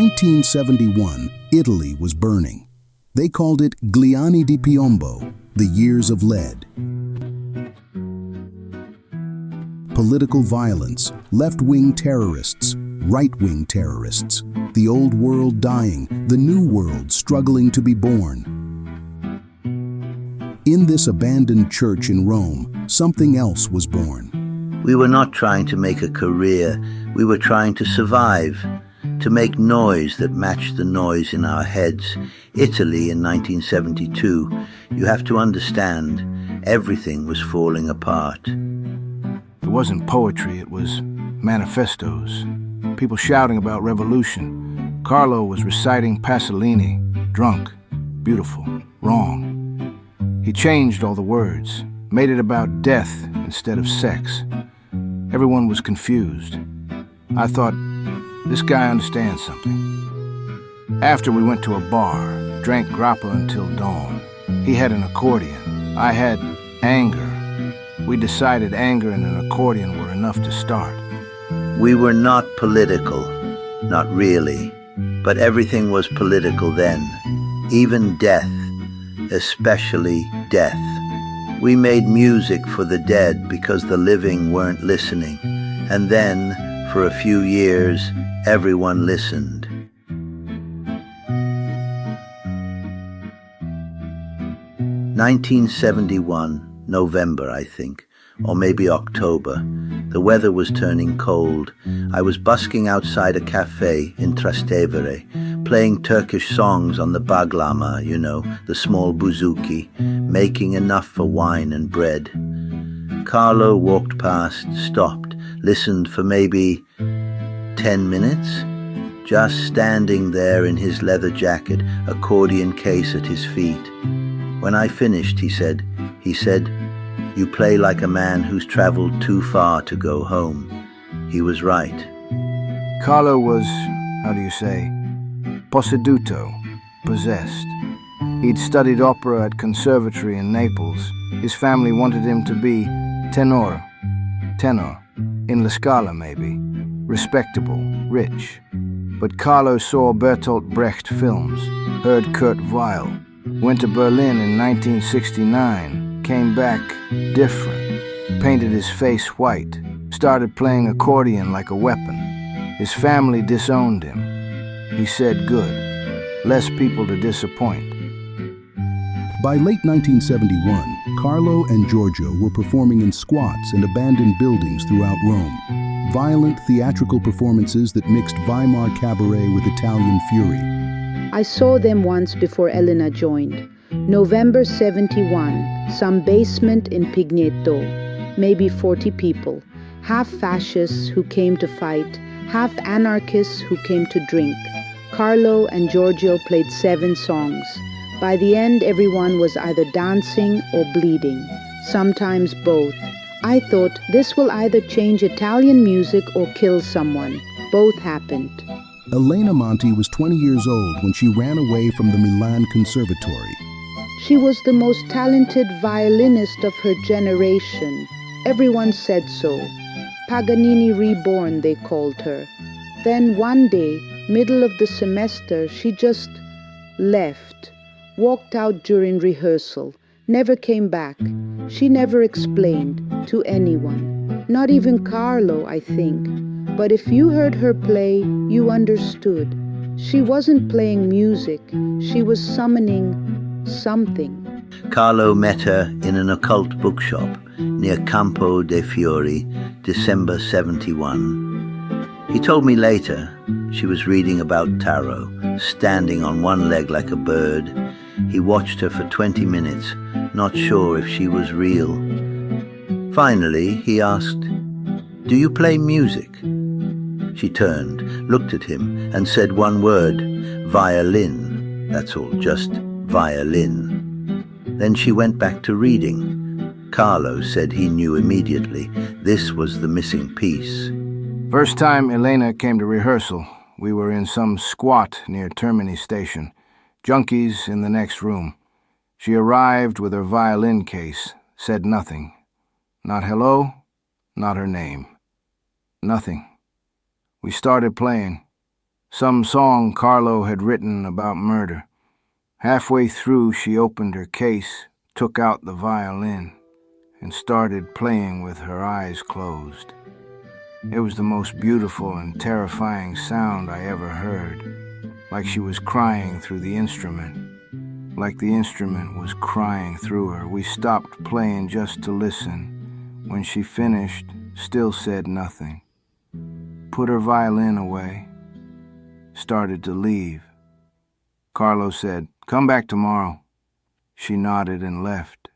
1971, Italy was burning. They called it Gli anni di piombo, the years of lead. Political violence, left-wing terrorists, right-wing terrorists, the old world dying, the new world struggling to be born. In this abandoned church in Rome, something else was born. We were not trying to make a career, we were trying to survive, to make noise that matched the noise in our heads. Italy in 1972, you have to understand, everything was falling apart. It wasn't poetry, it was manifestos. People shouting about revolution. Carlo was reciting Pasolini, drunk, beautiful, wrong. He changed all the words, made it about death instead of sex. Everyone was confused. I thought, this guy understands something. After we went to a bar, drank grappa until dawn. He had an accordion. I had anger. We decided anger and an accordion were enough to start. We were not political, not really, but everything was political then, even death, especially death. We made music for the dead because the living weren't listening, and then, for a few years, everyone listened. 1971, November, I think, or maybe October. The weather was turning cold. I was busking outside a cafe in Trastevere, playing Turkish songs on the baglama, you know, the small bouzouki, making enough for wine and bread. Carlo walked past, stopped, listened for maybe 10 minutes, just standing there in his leather jacket, accordion case at his feet. When I finished, he said, "You play like a man who's traveled too far to go home." He was right. Carlo was, how do you say, posseduto, possessed. He'd studied opera at conservatory in Naples. His family wanted him to be tenor, in La Scala maybe, respectable, rich. But Carlo saw Bertolt Brecht films, heard Kurt Weill, went to Berlin in 1969, came back different, painted his face white, started playing accordion like a weapon. His family disowned him. He said good, less people to disappoint. By late 1971, Carlo and Giorgio were performing in squats and abandoned buildings throughout Rome. Violent theatrical performances that mixed Weimar cabaret with Italian fury. I saw them once before Elena joined. November 71, some basement in Pigneto, maybe 40 people. Half fascists who came to fight, half anarchists who came to drink. Carlo and Giorgio played 7 songs. By the end, everyone was either dancing or bleeding, sometimes both. I thought this will either change Italian music or kill someone. Both happened. Elena Monti was 20 years old when she ran away from the Milan Conservatory. She was the most talented violinist of her generation. Everyone said so. Paganini reborn, they called her. Then one day, middle of the semester, she just left, walked out during rehearsal, never came back. She never explained to anyone, not even Carlo, I think. But if you heard her play, you understood. She wasn't playing music, she was summoning something. Carlo met her in an occult bookshop near Campo dei Fiori, December 71. He told me later she was reading about tarot, standing on one leg like a bird. He watched her for 20 minutes, not sure if she was real. Finally, he asked, "Do you play music?" She turned, looked at him, and said one word, "Violin." That's all, just violin. Then she went back to reading. Carlo said he knew immediately this was the missing piece. First time Elena came to rehearsal, we were in some squat near Termini Station. Junkies in the next room. She arrived with her violin case, said nothing. Not hello, not her name. Nothing. We started playing. some song Carlo had written about murder. Halfway through, she opened her case, took out the violin, and started playing with her eyes closed. It was the most beautiful and terrifying sound I ever heard, like she was crying through the instrument, like the instrument was crying through her. We stopped playing just to listen. When she finished, still said nothing. Put her violin away, started to leave. Carlo said, "Come back tomorrow." She nodded and left.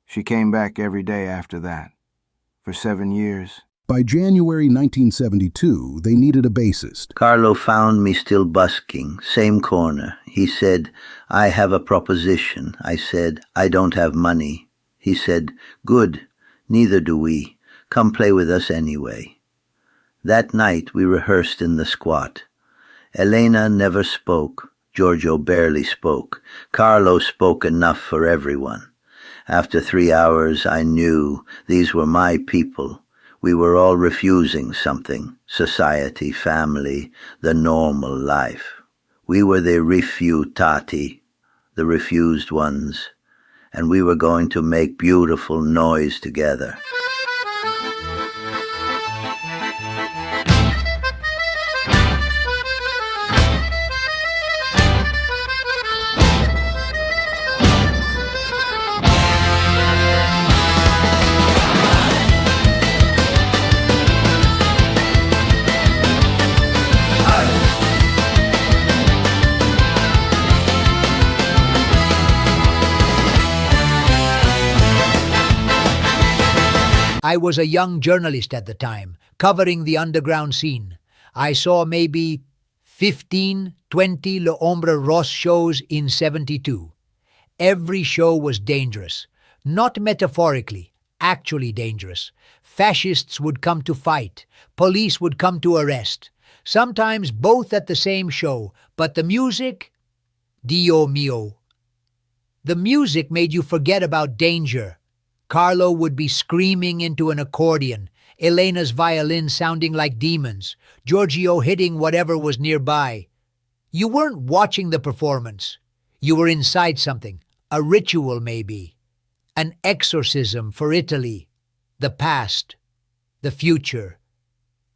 She came back every day after that, for 7 years. By January 1972, they needed a bassist. Carlo found me still busking, same corner. He said, "I have a proposition." I said, "I don't have money." He said, "Good, neither do we. Come play with us anyway." That night we rehearsed in the squat. Elena never spoke. Giorgio barely spoke. Carlo spoke enough for everyone. After 3 hours, I knew these were my people. We were all refusing something: society, family, the normal life. We were the rifiutati, the refused ones, and we were going to make beautiful noise together. I was a young journalist at the time, covering the underground scene. I saw maybe 15, 20 Ombre Rosse shows in 72. Every show was dangerous. Not metaphorically, actually dangerous. Fascists would come to fight. Police would come to arrest. Sometimes both at the same show. But the music, Dio mio. The music made you forget about danger. Carlo would be screaming into an accordion, Elena's violin sounding like demons, Giorgio hitting whatever was nearby. You weren't watching the performance. You were inside something, a ritual maybe, an exorcism for Italy, the past, the future,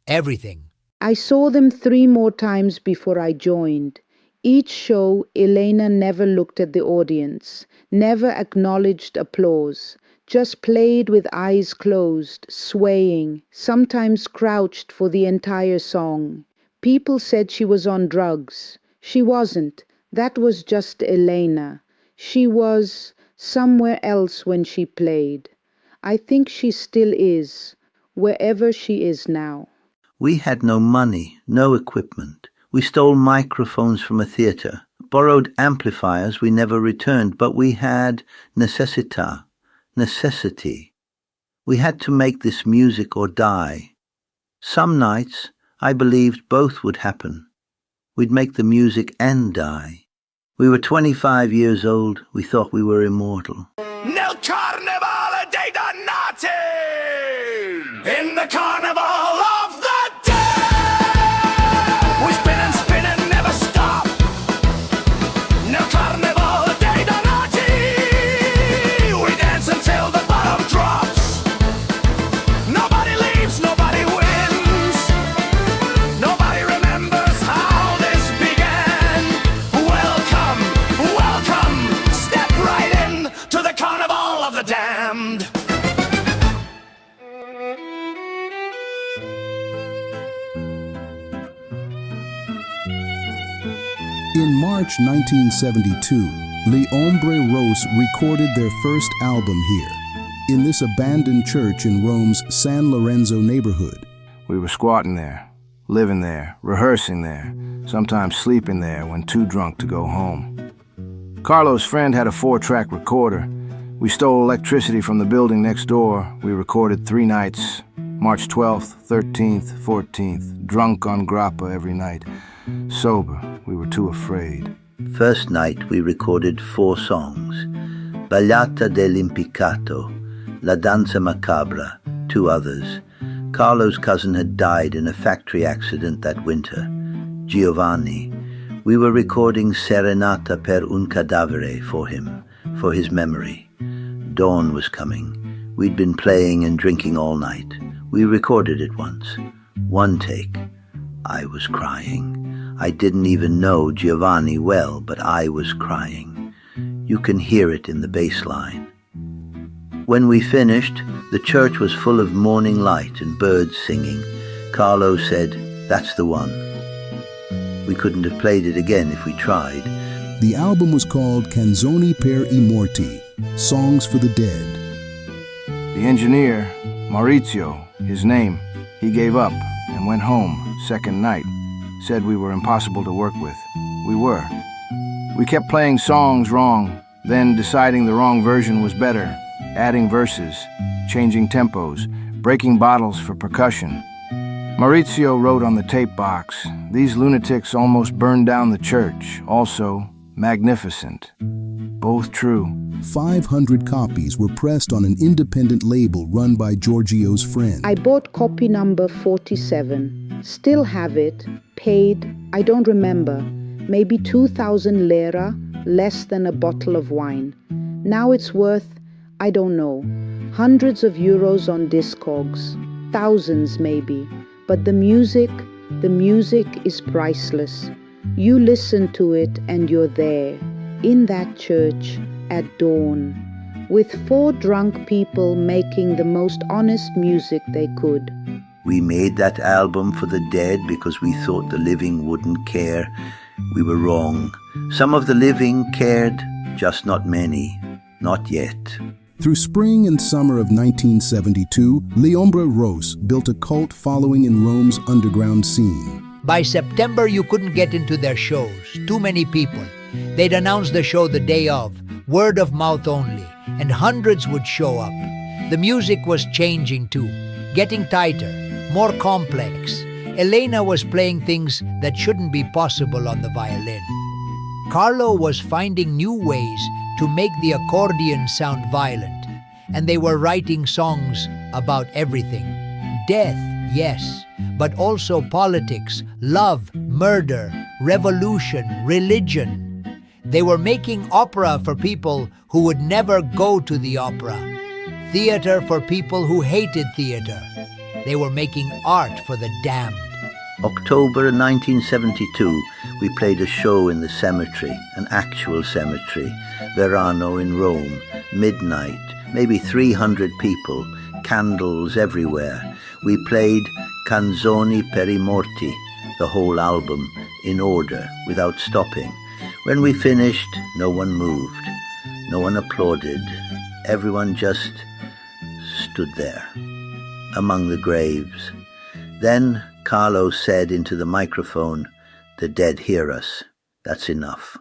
everything. I saw them 3 more times before I joined. Each show, Elena never looked at the audience, never acknowledged applause. Just played with eyes closed, swaying, sometimes crouched for the entire song. People said she was on drugs. She wasn't. That was just Elena. She was somewhere else when she played. I think she still is, wherever she is now. We had no money, no equipment. We stole microphones from a theater, borrowed amplifiers we never returned, but we had necessity. We had to make this music or die. Some nights, I believed both would happen. We'd make the music and die. We were 25 years old. We thought we were immortal. Nel carnevale dei dannati! In the carnival of the dead! We spin and spin and never stop. Nel carnevale dei dannati! We dance until the bottom drops. Nobody leaves, nobody wins. Nobody remembers how this began. Welcome, welcome, step right in to the carnival of the damned. In March 1972, Les Ombre Rosse recorded their first album here, in this abandoned church in Rome's San Lorenzo neighborhood. We were squatting there, living there, rehearsing there, sometimes sleeping there when too drunk to go home. Carlo's friend had a 4-track recorder. We stole electricity from the building next door. We recorded 3 nights, March 12th, 13th, 14th, drunk on grappa every night. Sober, we were too afraid. First night we recorded 4 songs: Ballata dell'impiccato, La Danze Macabre, 2 others. Carlo's cousin had died in a factory accident that winter. Giovanni. We were recording Serenata per un cadavere for him, for his memory. Dawn was coming. We'd been playing and drinking all night. We recorded it once. One take. I was crying. I didn't even know Giovanni well, but I was crying. You can hear it in the bass line. When we finished, the church was full of morning light and birds singing. Carlo said, "That's the one." We couldn't have played it again if we tried. The album was called Canzoni per i Morti, Songs for the Dead. The engineer, Maurizio, his name, he gave up and went home second night. Said we were impossible to work with. We were. We kept playing songs wrong, then deciding the wrong version was better, adding verses, changing tempos, breaking bottles for percussion. Maurizio wrote on the tape box, "These lunatics almost burned down the church." Also, magnificent. Both true. 500 copies were pressed on an independent label run by Giorgio's friend. I bought copy number 47. Still have it. Paid, I don't remember, maybe 2,000 lira, less than a bottle of wine. Now it's worth, I don't know, hundreds of euros on Discogs, thousands maybe. But the music is priceless. You listen to it and you're there, in that church, at dawn, with 4 drunk people making the most honest music they could. We made that album for the dead because we thought the living wouldn't care. We were wrong. Some of the living cared, just not many. Not yet. Through spring and summer of 1972, Ombre Rosse built a cult following in Rome's underground scene. By September, you couldn't get into their shows. Too many people. They'd announce the show the day of, word of mouth only, and hundreds would show up. The music was changing too, getting tighter, more complex. Elena was playing things that shouldn't be possible on the violin. Carlo was finding new ways to make the accordion sound violent, and they were writing songs about everything. Death, yes, but also politics, love, murder, revolution, religion. They were making opera for people who would never go to the opera, theater for people who hated theater. They were making art for the damned. October 1972, we played a show in the cemetery, an actual cemetery, Verano in Rome, midnight, maybe 300 people, candles everywhere. We played Canzoni per i Morti, the whole album, in order, without stopping. When we finished, no one moved, no one applauded. Everyone just stood there, among the graves. Then Carlo said into the microphone, "The dead hear us. That's enough."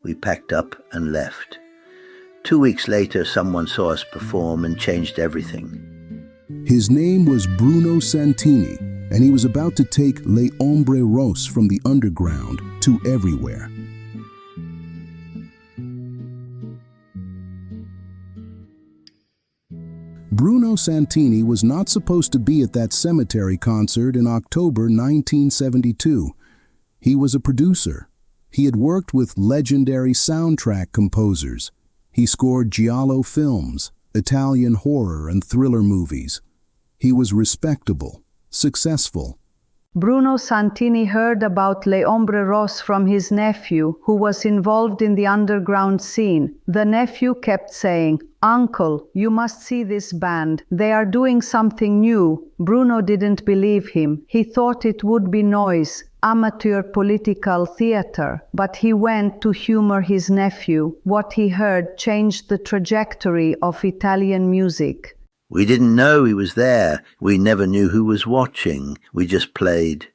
We packed up and left. 2 weeks later, someone saw us perform and changed everything. His name was Bruno Santini, and he was about to take Ombre Rosse from the underground to everywhere. Bruno Santini was not supposed to be at that cemetery concert in October 1972. He was a producer. He had worked with legendary soundtrack composers. He scored giallo films, Italian horror and thriller movies. He was respectable, successful. Bruno Santini heard about Ombre Rosse from his nephew, who was involved in the underground scene. The nephew kept saying, "Uncle, you must see this band. They are doing something new." Bruno didn't believe him. He thought it would be noise, amateur political theater. But he went to humor his nephew. What he heard changed the trajectory of Italian music. We didn't know he was there. We never knew who was watching. We just played.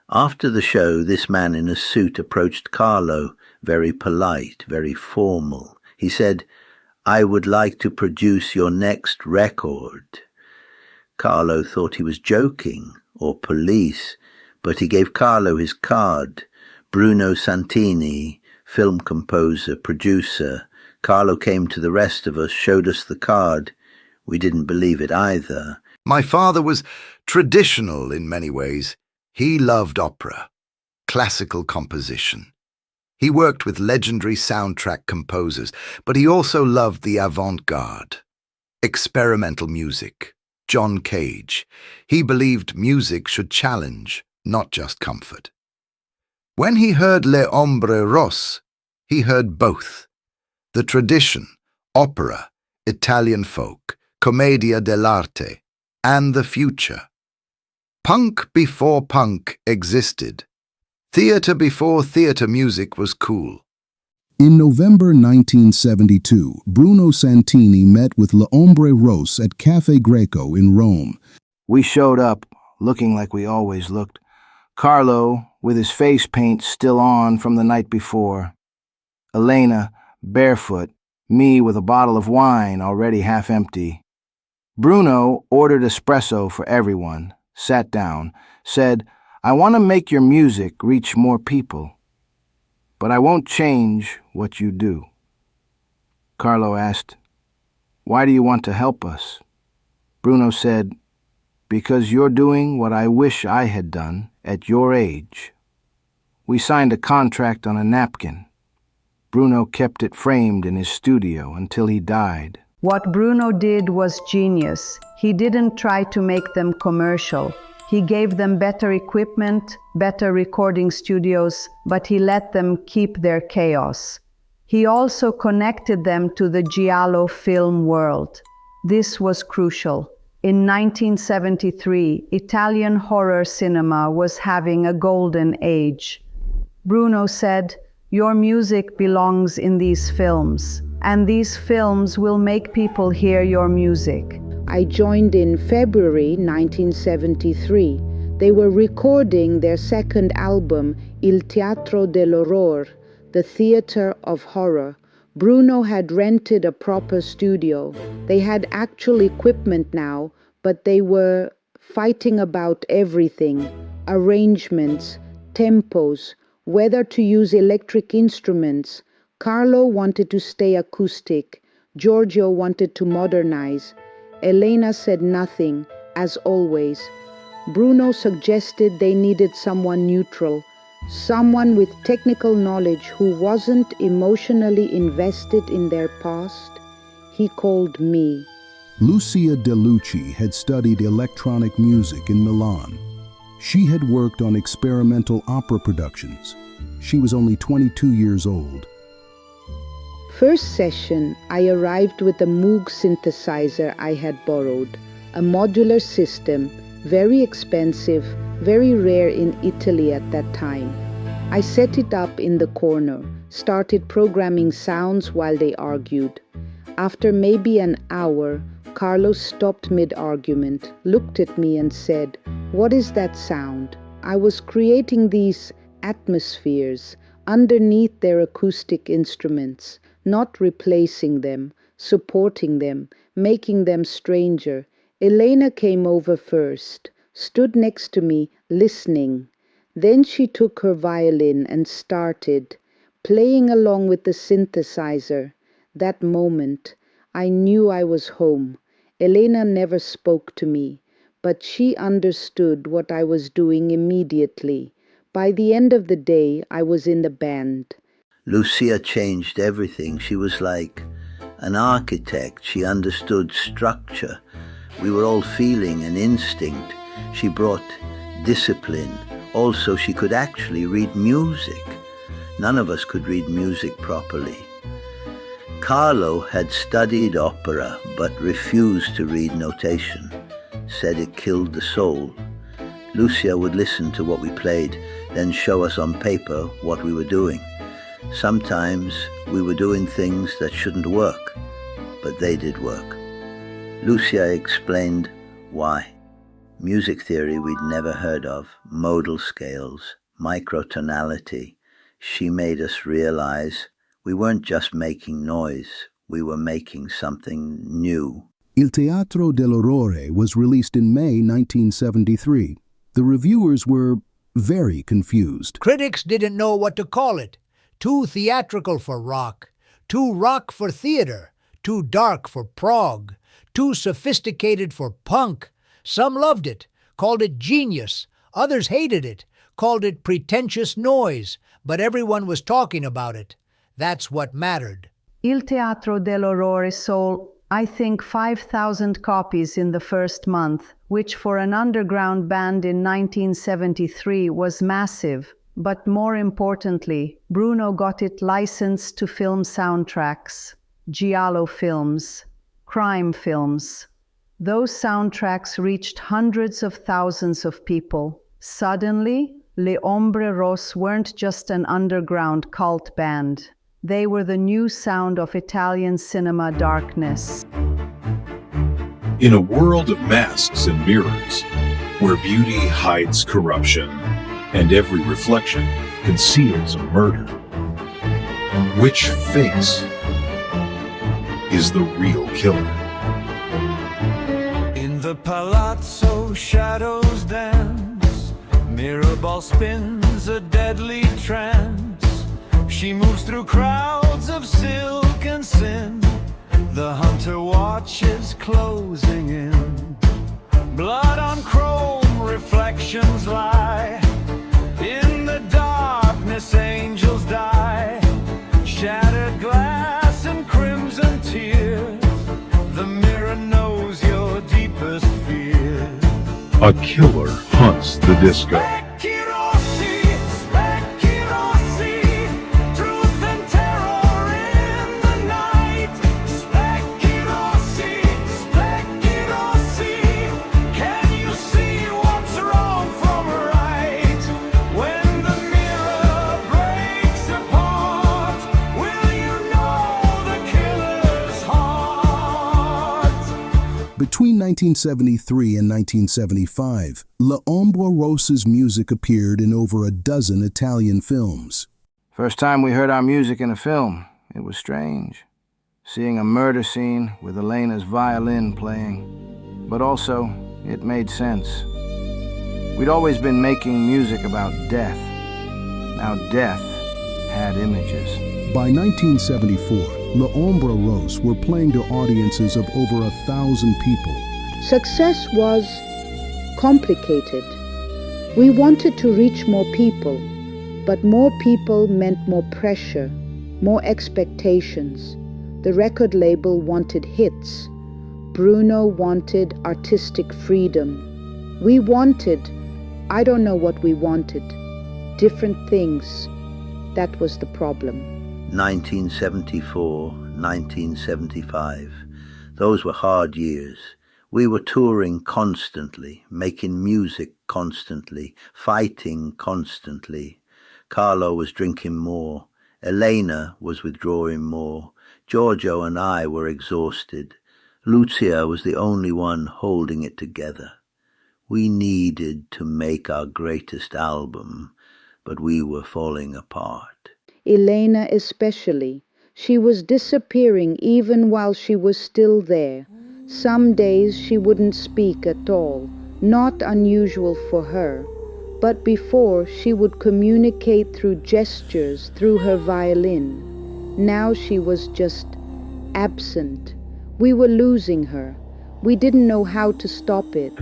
After the show, this man in a suit approached Carlo, very polite, very formal. He said, "I would like to produce your next record." Carlo thought he was joking, or police, but he gave Carlo his card. Bruno Santini, film composer, producer. Carlo came to the rest of us, showed us the card. We didn't believe it either. My father was traditional in many ways. He loved opera. classical composition. He worked with legendary soundtrack composers, but he also loved the avant-garde. Experimental music. John Cage. He believed music should challenge, not just comfort. When he heard Ombre Rosse, he heard both. The tradition, opera, Italian folk, commedia dell'arte, and the future. Punk before punk existed. Theatre before theatre music was cool. In November 1972, Bruno Santini met with Ombre Rosse at Cafe Greco in Rome. We showed up, looking like we always looked. Carlo, with his face paint still on from the night before. Elena, barefoot, me with a bottle of wine already half empty. Bruno ordered espresso for everyone, sat down, said, "I want to make your music reach more people, but I won't change what you do." Carlo asked, "Why do you want to help us?" Bruno said, "Because you're doing what I wish I had done at your age." We signed a contract on a napkin. Bruno kept it framed in his studio until he died. What Bruno did was genius. He didn't try to make them commercial. He gave them better equipment, better recording studios, but he let them keep their chaos. He also connected them to the giallo film world. This was crucial. In 1973, Italian horror cinema was having a golden age. Bruno said, "Your music belongs in these films, and these films will make people hear your music." I joined in February 1973. They were recording their second album, Il Teatro dell'Orrore, the Theater of Horror. Bruno had rented a proper studio. They had actual equipment now, but they were fighting about everything: arrangements, tempos, whether to use electric instruments. Carlo wanted to stay acoustic. Giorgio wanted to modernize. Elena said nothing, as always. Bruno suggested they needed someone neutral, someone with technical knowledge who wasn't emotionally invested in their past. He called me. Lucia De Lucci had studied electronic music in Milan. She had worked on experimental opera productions. She was only 22 years old. First session, I arrived with a Moog synthesizer I had borrowed, a modular system, very expensive, very rare in Italy at that time. I set it up in the corner, started programming sounds while they argued. After maybe an hour, Carlos stopped mid-argument, looked at me and said, "What is that sound?" I was creating these atmospheres underneath their acoustic instruments, not replacing them, supporting them, making them stranger. Elena came over first, stood next to me, listening. Then she took her violin and started, playing along with the synthesizer. That moment, I knew I was home. Elena never spoke to me, but she understood what I was doing immediately. By the end of the day, I was in the band. Lucia changed everything. She was like an architect. She understood structure. We were all feeling an instinct. She brought discipline. Also, she could actually read music. None of us could read music properly. Carlo had studied opera but refused to read notation, said it killed the soul. Lucia would listen to what we played, then show us on paper what we were doing. Sometimes we were doing things that shouldn't work, but they did work. Lucia explained why. Music theory we'd never heard of, modal scales, microtonality. She made us realize we weren't just making noise, we were making something new. Il Teatro dell'Orrore was released in May 1973. The reviewers were very confused. Critics didn't know what to call it. Too theatrical for rock, too rock for theater, too dark for prog, too sophisticated for punk. Some loved it, called it genius. Others hated it, called it pretentious noise, but everyone was talking about it. That's what mattered. Il Teatro dell'Orrore sold, I think, 5,000 copies in the first month, which for an underground band in 1973 was massive. But more importantly, Bruno got it licensed to film soundtracks, giallo films, crime films. Those soundtracks reached hundreds of thousands of people. Suddenly, Le Ombre Rosse weren't just an underground cult band. They were the new sound of Italian cinema darkness. In a world of masks and mirrors, where beauty hides corruption, and every reflection conceals a murder, which face is the real killer? In the palazzo, shadows dance. Mirror ball spins a deadly trance. She moves through crowds of silk and sin. The hunter watches closing in. Blood on chrome, reflections lie. In the darkness, angels die. Shattered glass and crimson tears. The mirror knows your deepest fears. A killer hunts the disco. Specchi rossi, truth and terror in the night. Specchi rossi, can you see what's wrong from right? When the mirror breaks apart, will you know the killer's heart? Between 1973 and 1975, L'Ombre Rosse's music appeared in over a dozen Italian films. First time we heard our music in a film, it was strange. Seeing a murder scene with Elena's violin playing. But also, it made sense. We'd always been making music about death. Now death had images. By 1974, L'Ombre Rosse were playing to audiences of over 1,000 people. Success was complicated. We wanted to reach more people, but more people meant more pressure, more expectations. The record label wanted hits. Bruno wanted artistic freedom. We wanted, I don't know what we wanted, different things. That was the problem. 1974, 1975. Those were hard years. We were touring constantly, making music constantly, fighting constantly. Carlo was drinking more. Elena was withdrawing more. Giorgio and I were exhausted. Lucia was the only one holding it together. We needed to make our greatest album, but we were falling apart. Elena especially. She was disappearing even while she was still there. Some days she wouldn't speak at all, not unusual for her. But before, she would communicate through gestures, through her violin. Now she was just absent. We were losing her. We didn't know how to stop it.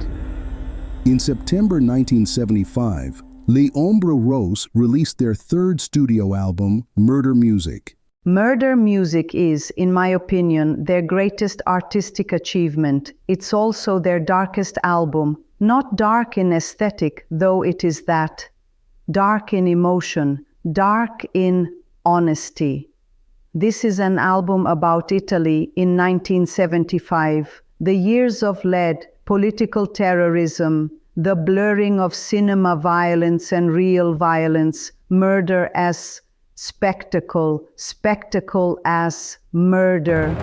In September 1975, L'Ombre Rosse released their third studio album, Murder Music. Murder Music is, in my opinion, their greatest artistic achievement. It's also their darkest album. Not dark in aesthetic, though it is that. Dark in emotion, dark in honesty. This is an album about Italy in 1975, the years of lead, political terrorism, the blurring of cinema violence and real violence, murder as spectacle, spectacle as murder.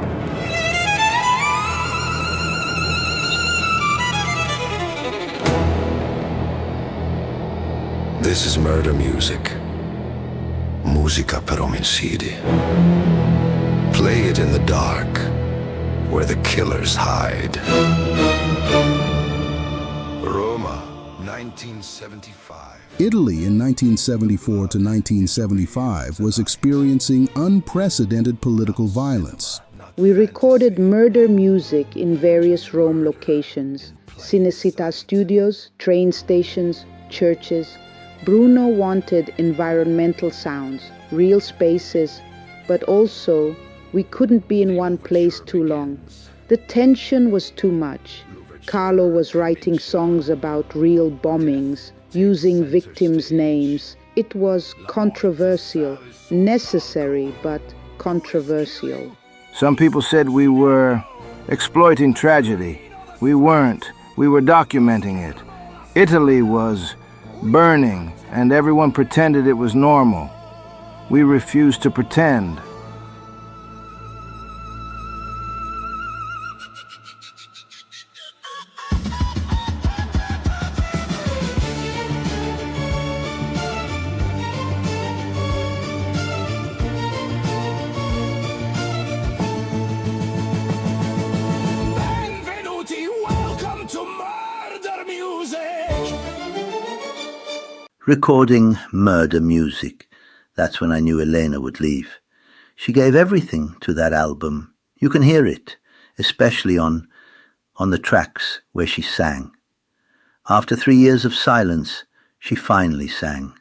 This is murder music. Musica per omicidi. Play it in the dark, where the killers hide. Roma, 1975. Italy in 1974 to 1975 was experiencing unprecedented political violence. We recorded murder music in various Rome locations, Cinecittà studios, train stations, churches. Bruno wanted environmental sounds, real spaces, but also we couldn't be in one place too long. The tension was too much. Carlo was writing songs about real bombings, using victims' names. It was controversial, necessary, but controversial. Some people said we were exploiting tragedy. We weren't. We were documenting it. Italy was burning, and everyone pretended it was normal. We refused to pretend. Benvenuti, welcome to Murder Music. Recording murder music. That's when I knew Elena would leave. She gave everything to that album. You can hear it, especially on the tracks where she sang. After 3 years of silence, she finally sang.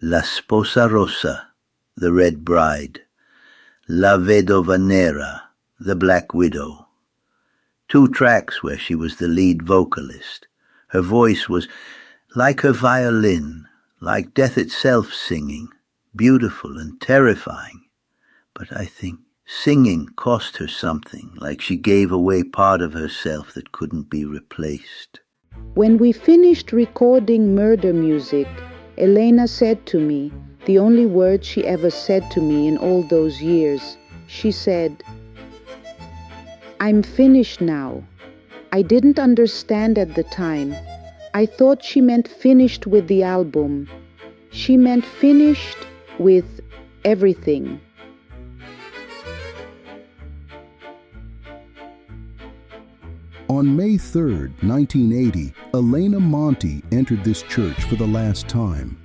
La Sposa Rossa, the Red Bride. La Vedova Nera, the Black Widow. 2 tracks where she was the lead vocalist. Her voice was like her violin, like death itself singing, beautiful and terrifying. But I think singing cost her something, like she gave away part of herself that couldn't be replaced. When we finished recording Murder Music, Elena said to me, the only word she ever said to me in all those years, she said, "I'm finished now." I didn't understand at the time. I thought she meant finished with the album. She meant finished with everything. On May 3rd, 1980, Elena Monti entered this church for the last time.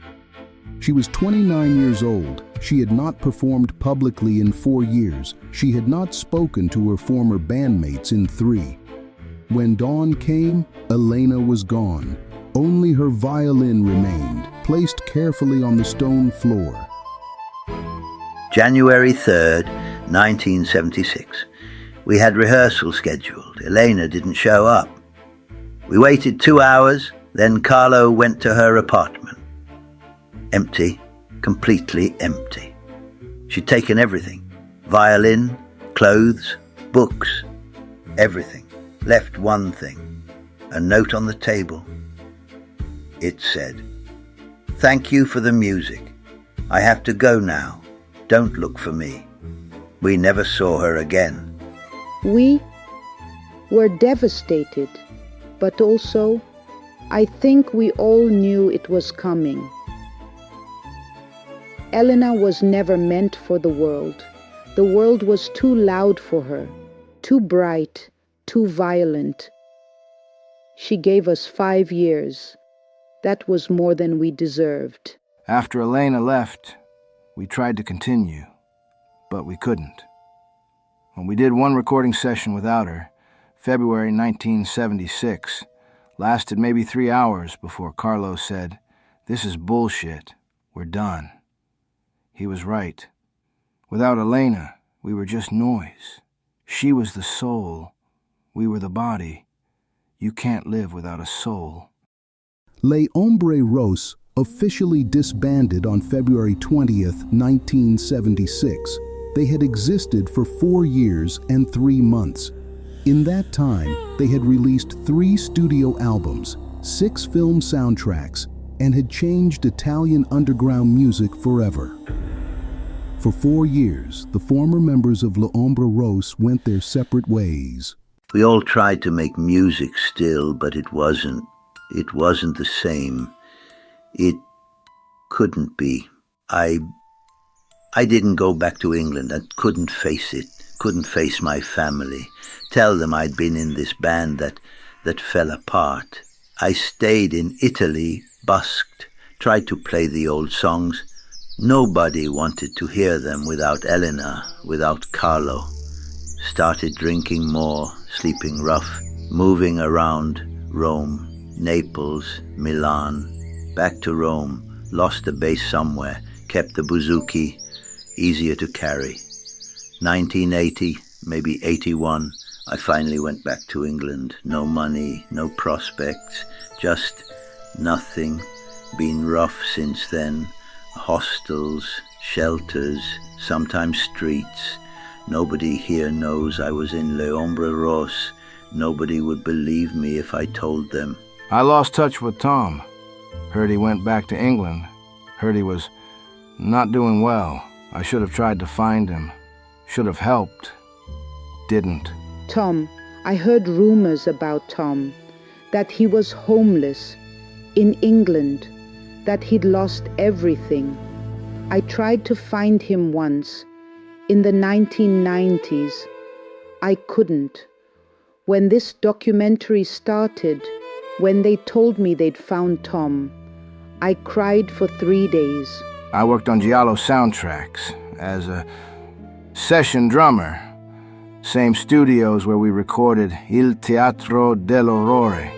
She was 29 years old. She had not performed publicly in 4 years. She had not spoken to her former bandmates in 3. When dawn came, Elena was gone. Only her violin remained, placed carefully on the stone floor. January 3rd, 1976. We had rehearsal scheduled. Elena didn't show up. We waited 2 hours, then Carlo went to her apartment. Empty, completely empty. She'd taken everything. Violin, clothes, books, everything. Left one thing, a note on the table. It said, "Thank you for the music. I have to go now. Don't look for me." We never saw her again. We were devastated, but also, I think we all knew it was coming. Elena was never meant for the world. The world was too loud for her, too bright, too violent. She gave us 5 years. That was more than we deserved. After Elena left, we tried to continue, but we couldn't. When we did one recording session without her, February 1976, lasted maybe 3 hours before Carlo said, "This is bullshit. We're done." He was right. Without Elena, we were just noise. She was the soul. We were the body. You can't live without a soul. Les Ombre Rosse officially disbanded on February 20th, 1976. They had existed for 4 years and 3 months. In that time, they had released 3 studio albums, 6 film soundtracks, and had changed Italian underground music forever. For 4 years, the former members of Les Ombre Rosse went their separate ways. We all tried to make music still, but it wasn't the same. It couldn't be. I didn't go back to England. I couldn't face it, couldn't face my family, tell them I'd been in this band that fell apart. I stayed in Italy, busked, tried to play the old songs. Nobody wanted to hear them without Elena, without Carlo. Started drinking more, sleeping rough, moving around Rome, Naples, Milan. Back to Rome, lost the bass somewhere, kept the bouzouki, easier to carry. 1980, maybe 81, I finally went back to England. No money, no prospects, just nothing. Been rough since then. Hostels, shelters, sometimes streets. Nobody here knows I was in Ombre Rosse. Nobody would believe me if I told them. I lost touch with Tom. Heard he went back to England. Heard he was not doing well. I should have tried to find him. Should have helped. Didn't. Tom, I heard rumors about Tom, that he was homeless in England, that he'd lost everything. I tried to find him once, in the 1990s. I couldn't. When this documentary started, when they told me they'd found Tom, I cried for 3 days. I worked on Giallo soundtracks as a session drummer. Same studios where we recorded Il Teatro dell'Orrore.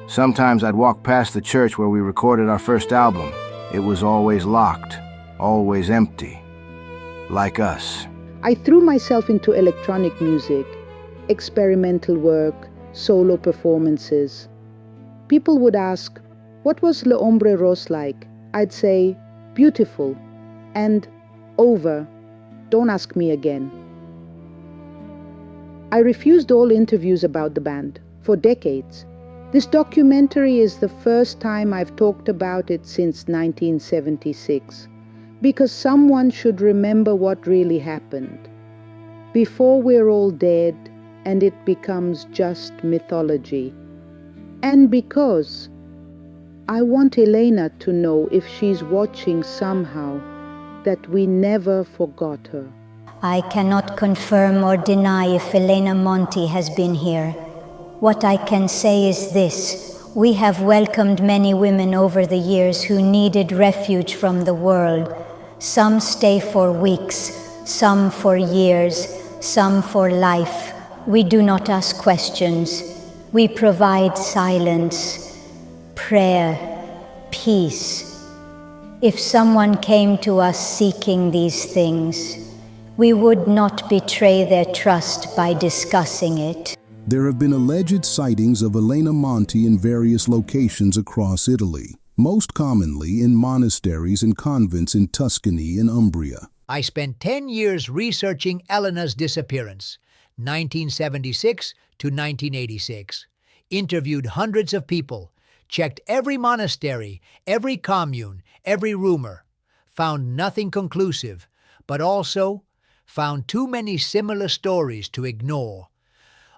Sometimes I'd walk past the church where we recorded our first album. It was always locked, always empty. Like us. I threw myself into electronic music, experimental work, solo performances. People would ask, what was Ombre Rosse like? I'd say, beautiful, and over. Don't ask me again. I refused all interviews about the band for decades. This documentary is the first time I've talked about it since 1976, because someone should remember what really happened, before we're all dead and it becomes just mythology. And because I want Elena to know, if she's watching somehow, that we never forgot her. I cannot confirm or deny if Elena Monti has been here. What I can say is this: we have welcomed many women over the years who needed refuge from the world. Some stay for weeks, some for years, some for life. We do not ask questions. We provide silence, prayer, peace. If someone came to us seeking these things, we would not betray their trust by discussing it. There have been alleged sightings of Elena Monti in various locations across Italy, most commonly in monasteries and convents in Tuscany and Umbria. I spent 10 years researching Elena's disappearance, 1976 to 1986. Interviewed hundreds of people, checked every monastery, every commune, every rumor. Found nothing conclusive, but also found too many similar stories to ignore.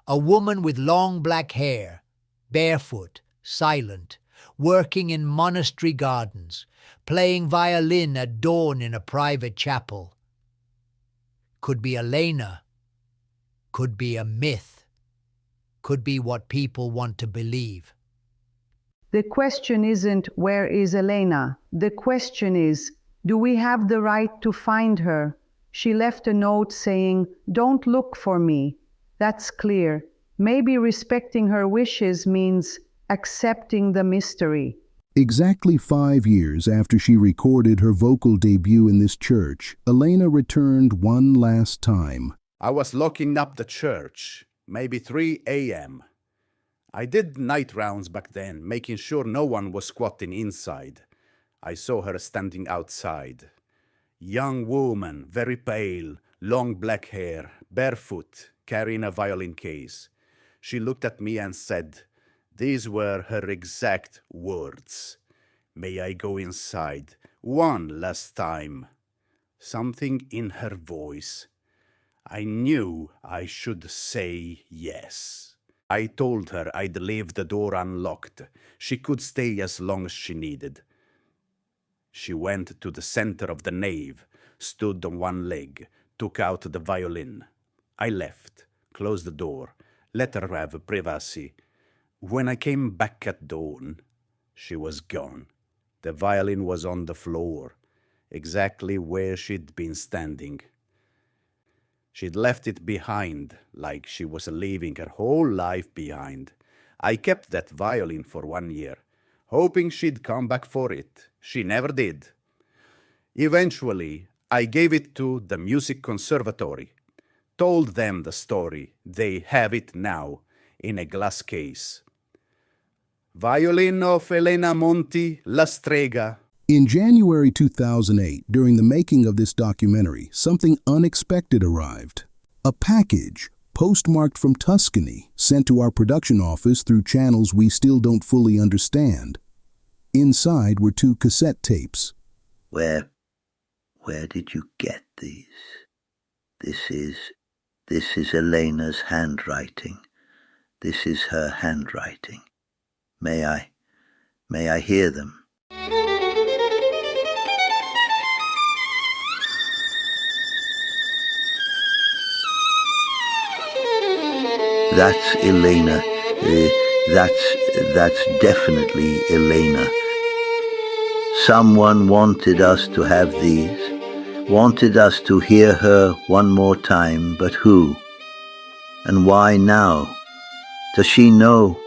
A woman with long black hair, barefoot, silent, working in monastery gardens, playing violin at dawn in a private chapel. Could be Elena, could be a myth, could be what people want to believe. The question isn't where is Elena? The question is, do we have the right to find her? She left a note saying, "Don't look for me." That's clear. Maybe respecting her wishes means accepting the mystery. Exactly 5 years after she recorded her vocal debut in this church, Elena returned one last time. I was locking up the church, maybe 3 a.m. I did night rounds back then, making sure no one was squatting inside. I saw her standing outside. Young woman, very pale, long black hair, barefoot, carrying a violin case. She looked at me and said, these were her exact words, "May I go inside one last time?" Something in her voice. I knew I should say yes. I told her I'd leave the door unlocked. She could stay as long as she needed. She went to the center of the nave, stood on one leg, took out the violin. I left, closed the door, let her have privacy. When I came back at dawn, she was gone. The violin was on the floor, exactly where she'd been standing. She'd left it behind, like she was leaving her whole life behind. I kept that violin for 1 year, hoping she'd come back for it. She never did. Eventually, I gave it to the Music Conservatory, told them the story. They have it now, in a glass case. Violin of Elena Monti, La Strega. In January 2008, during the making of this documentary, something unexpected arrived. A package, postmarked from Tuscany, sent to our production office through channels we still don't fully understand. Inside were 2 cassette tapes. Where did you get these? This is Elena's handwriting. This is her handwriting. May I hear them? That's Elena. That's definitely Elena. Someone wanted us to have these, wanted us to hear her one more time, but who? And why now? Does she know?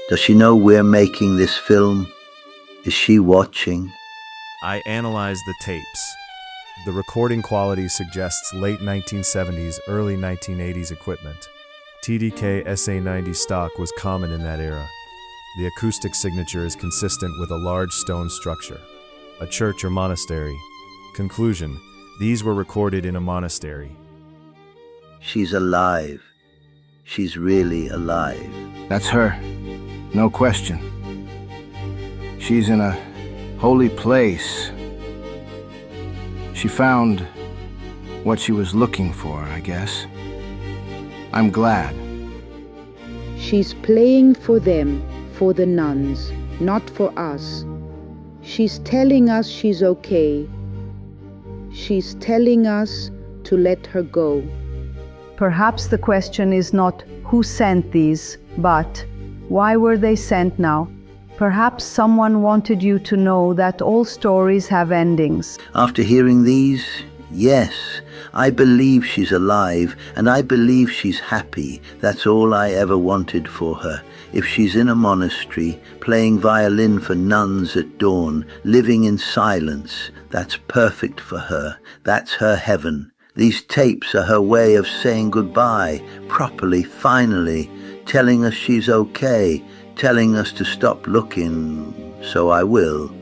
Does she know we're making this film? Is she watching? I analyzed the tapes. The recording quality suggests late 1970s, early 1980s equipment. TDK SA90 stock was common in that era. The acoustic signature is consistent with a large stone structure, a church or monastery. Conclusion: these were recorded in a monastery. She's alive. She's really alive. That's her. No question. She's in a holy place. She found what she was looking for, I guess. I'm glad. She's playing for them, for the nuns, not for us. She's telling us she's okay. She's telling us to let her go. Perhaps the question is not who sent these, but why were they sent now? Perhaps someone wanted you to know that all stories have endings. After hearing these, yes, I believe she's alive, and I believe she's happy. That's all I ever wanted for her. If she's in a monastery, playing violin for nuns at dawn, living in silence, that's perfect for her. That's her heaven. These tapes are her way of saying goodbye, properly, finally, telling us she's okay, telling us to stop looking, so I will.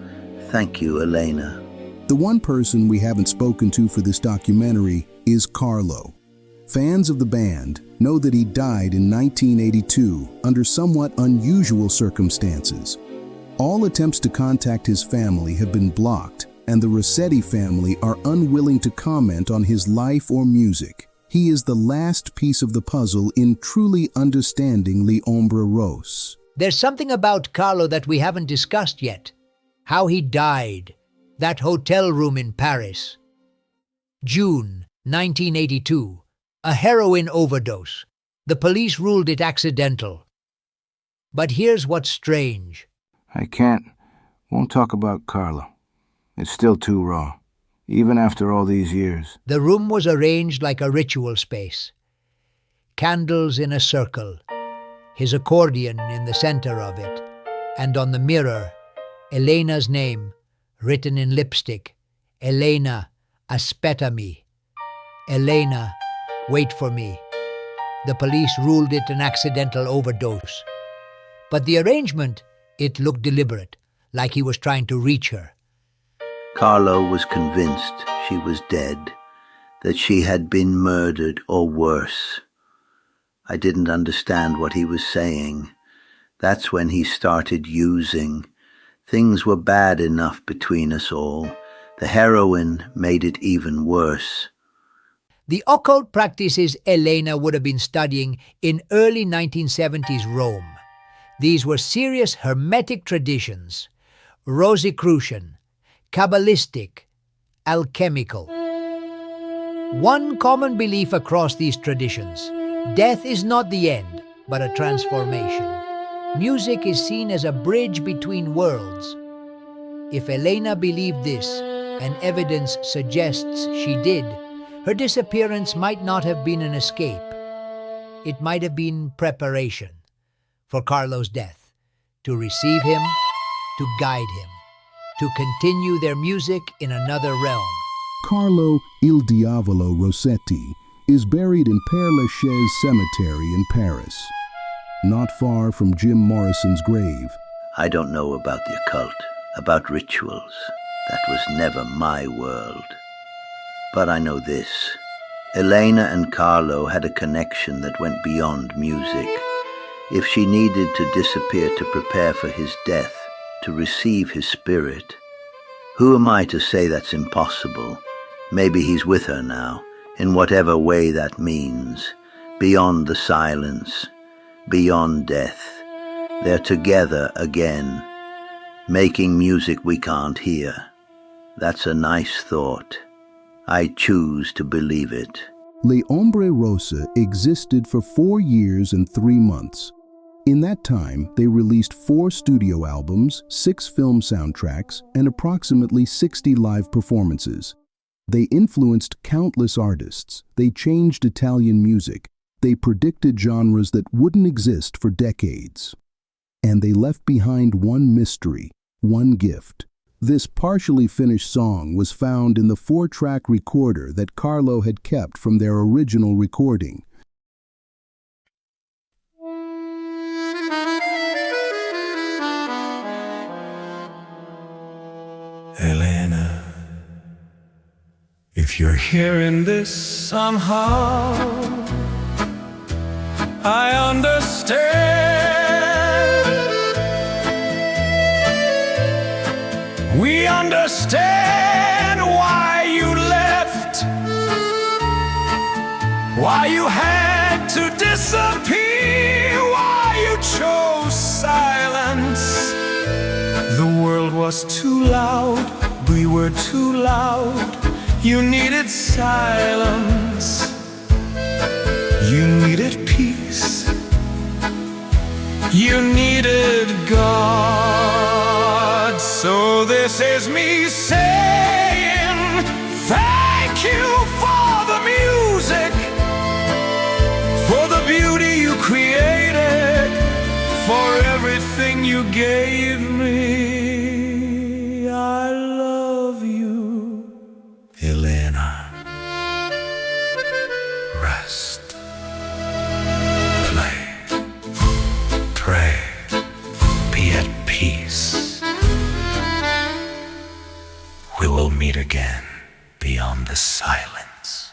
Thank you, Elena. The one person we haven't spoken to for this documentary is Carlo. Fans of the band know that he died in 1982 under somewhat unusual circumstances. All attempts to contact his family have been blocked, and the Rossetti family are unwilling to comment on his life or music. He is the last piece of the puzzle in truly understanding Ombre Rosse. There's something about Carlo that we haven't discussed yet. How he died. That hotel room in Paris. June 1982. A heroin overdose. The police ruled it accidental. But here's what's strange. I won't talk about Carlo. It's still too raw, even after all these years. The room was arranged like a ritual space. Candles in a circle, his accordion in the center of it, and on the mirror, Elena's name, written in lipstick. Elena, aspettami. Elena, wait for me. The police ruled it an accidental overdose. But the arrangement, it looked deliberate, like he was trying to reach her. Carlo was convinced she was dead, that she had been murdered or worse. I didn't understand what he was saying. That's when he started using. Things were bad enough between us all. The heroin made it even worse. The occult practices Elena would have been studying in early 1970s Rome. These were serious hermetic traditions, Rosicrucian, Kabbalistic, alchemical. One common belief across these traditions: death is not the end, but a transformation. Music is seen as a bridge between worlds. If Elena believed this, and evidence suggests she did, her disappearance might not have been an escape. It might have been preparation for Carlo's death, to receive him to guide him, to continue their music in another realm. Carlo Il Diavolo Rossetti is buried in Père Lachaise Cemetery in Paris, not far from Jim Morrison's grave. I don't know about the occult, about rituals. That was never my world. But I know this. Elena and Carlo had a connection that went beyond music. If she needed to disappear to prepare for his death, to receive his spirit, who am I to say that's impossible? Maybe he's with her now, in whatever way that means, beyond the silence, beyond death. They're together again, making music we can't hear. That's a nice thought. I choose to believe it. Le Ombre Rosse existed for 4 years and 3 months. In that time, they released 4 studio albums, 6 film soundtracks, and approximately 60 live performances. They influenced countless artists. They changed Italian music. They predicted genres that wouldn't exist for decades. And they left behind one mystery, one gift. This partially finished song was found in the 4-track recorder that Carlo had kept from their original recording. Elena, if you're hearing this somehow, I understand. We understand why you left, why you had to disappear, why you chose silence. The world was too loud, we were too loud. You needed silence, you needed peace, you needed God. So this is me saying thank you for the music, for the beauty you created, for everything you gave me. I love you, Elena. Rest, play, pray, be at peace. We will meet again beyond the silence.